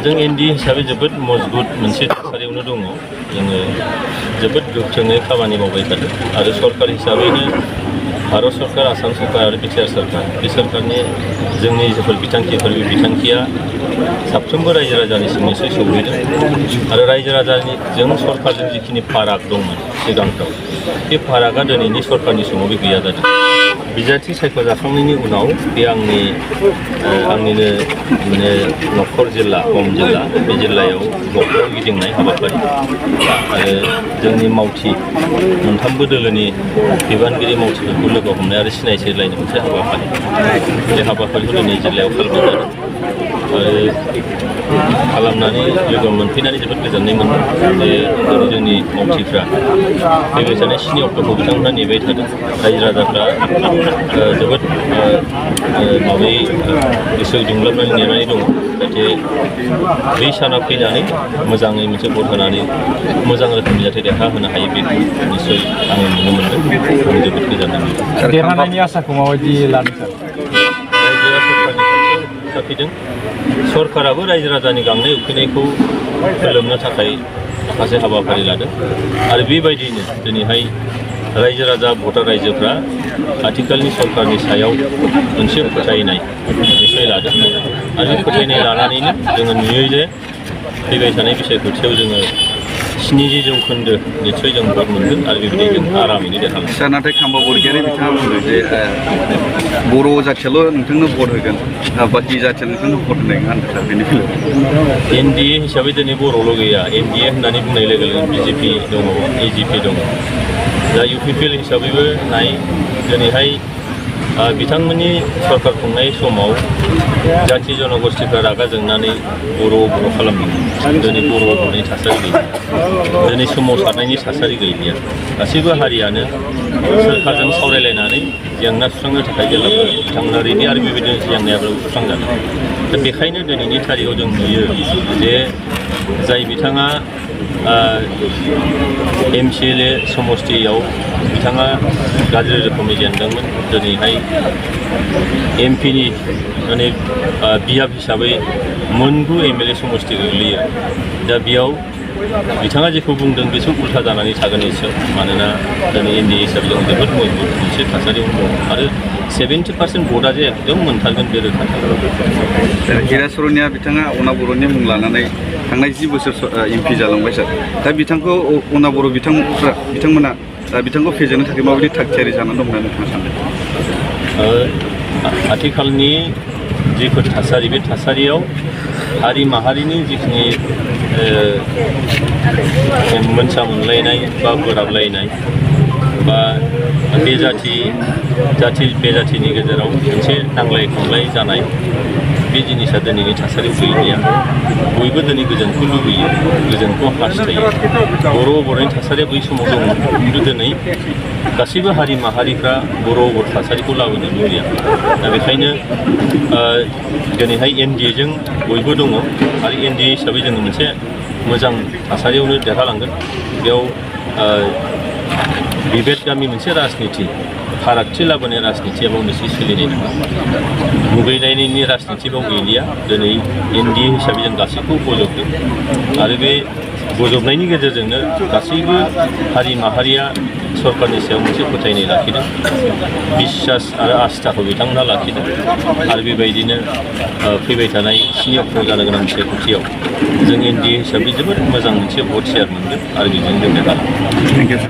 जों एनडि हिसाबै जोबोद मजबुत मोनसे थासारियावनो दङ। जोङो जोबोद गोख्रोङै खामानि मावबाय थादों आरो सरकार हिसाबैनो भारत सरकार, आसाम सरकार आरो बिटिआर सरकार बे सरकारनि जोंनि जेफोर बिथांखिफोर बे बिथांखिया साफ्रोमबो रायजो राजानिसिम निश्चय सौहैदों आरो रायजो राजाजों सरकारजों जिखिनि फाराग दंमोन सिगांफ्राव बे फारागा दिनैनि सरकारनि समाव बे गैया जादों। बिजाथि सायख'जाखांनायनि उनाव बे आंनिनो माने न'खर जिल्ला हम जिल्ला बे जिल्लायाव न'खराव गिदिंनाय हाबाफारि आरो जोंनि मावथि मोनथामबो दोलोनि बिबानगिरि मावथिफोरखौ लोगो हमनाय आरो सिनायथि होलायनाय मोनसे हाबाफारि बे हाबाफारिखौ दिनै जिल्लायाव खालामनाय जादों आरो खालामनानै लोगो मोनफैनानै जोबोद गोजोननाय मोनदों जे जोंनि मावथिफ्रा फैबाय थानाय 7 अक्ट'खौ बिथांमोनहा नेबाय थादों। रायजो राजाफ्रा जोबोद माबायै गोसो दुंलोबनानै नेनानै दङ जाहाथे बै साना फैनानै मोजाङै मोनसे भट होनानै मोजां रोखोमनि जाहाथे देरहाहोनो हायो बेखौ निस्सय आङो नुनो मोनदों। आं जोबोद गोजोननाय मोनदों। देरहानायनि आसाखौ माबायदि लादों सार? रायजोआ सरकारनि खाथियाव नुजाफैदों। सरकाराबो रायजो राजानि गांनाय उखैनायखौ फोलोमनो थाखाय माखासे हाबाफारि लादों आरो बेबायदियैनो दिनैहाय रायजो राजा भटार रायजोफ्रा आथिखालनि सरकारनि सायाव मोनसे फोथायनाय निश्चय लादों आरो बे फोथायनाय लानानैनो जोङो नुयो जे फैबाय थानाय बिसायख'थियाव जोङो 70% निश्चय जों भट मोनगोन आरो बेबायदि जों आरामैनो देरहागोन। सार नाथाय खाम्बा बरगयारि बिथाङा बुंदों जे बर' जाथियाल' नोंथांनो भट होगोन बाखि जाथिया नोंथांनो भट होनाय नङा होनदों सार बेनि बेलायाव। एनडिए हिसाबै दिनै बर'ल' गैया। एनडिए होननानै बुंनाय लोगो लोगो बिजेपि दङ, एजिपि दङ। दा इउपिपिएल हिसाबैबो नाय दिनैहाय बिथांमोननि सरकार खुंनाय समाव जाथि जनगोष्ठीफ्रा रागा जोंनानै बर' खालामदोंमोन। दिनै बर' होननाय थासारि गैया, दिनै सोमावसारनायनि थासारि गैलिया। गासैबो हारियानो सोरखारजों सावरायलायनानै जेंना सुस्रांनो थाखाय जेब्लाबो बिथांमोना रेडि आरो बेबायदिनो जेंनायाबो सुस्रांजागोन। दा बेखायनो दिनैनि थारिखआव जों नुयो जे जाय बिथाङा एमसिएलए समष्टियाव बिथाङा गाज्रि रोखोमै जेनदोंमोन, दिनैहाय एमपिनि माने बियाब हिसाबै 9 एमएलए समष्टि गोग्लैयो। दा बेयाव बिथाङा जेखौ बुंदों बेसो उल्था जानानै थागोन निश्चय। मानोना दिनै एनडिए हिसाबै जों जोबोद मजबुत मोनसे थासारियाव दं आरो 70% भटआ जे एकदम मोनथारगोन बे रोखा। हिरा सरनिया बिथाङा अना बर'नि मुं लानानै थांनाय 10 बोसोर एमपि जालांबाय सार। दा बिथांखौ अना बर' बिथांमोना बिथांखौ फेजेननो थाखाय माबायदि थागथियारि जानानै दं होननानै नोंथाङा सानदों? आथिखालनि जिफोर थासारि बे थासारियाव हारि माहारिनि जिखिनि मोनसा मोनलायनाय बा बोराबलायनाय बा बे जाथिनि गेजेराव मोनसे नांलाय खमलाय जानाय बे जिनिसा दिनैनि थासारियाव गैलिया। बयबो दिनै गोजोनखौ लुबैयो, गोजोनखौ हास्थायो। बर'नि थासारिया बै समाव दंमोन, खिन्थु दिनै गासैबो हारि माहारिफ्रा बर' थासारिखौ लाबोनो लुबैया। दा बेखायनो दिनैहाय एनडिएजों बयबो दङ आरो एनडिए हिसाबै जोङो मोनसे मोजां थासारियावनो देरहालांगोन। बेयाव बिभेदगामि मोनसे राजनिति, फारागथि लाबोनाय राजनितिया बाव मोनसे सोलिनाय नङा। मुगैनायनि राजनिति बाव गैलिया। दिनै एनडिए हिसाबै जों गासैखौबो बजबदों आरो बे बजबनायनि गेजेरजोंनो गासैबो हारि माहारिया सरकारनि सायाव मोनसे फोथायनाय लाखिदों, बिश्वास आरो आस्थाखौ बिथांमोनहा लाखिदों आरो बेबायदिनो फैबाय थानाय 7 अक्ट'आव जानो गोनां बिसायख'थियाव जों एनडिए हिसाबै जोबोद मोजां मोनसे भट शेयार मोनगोन आरो बेजों जों देरहागोन।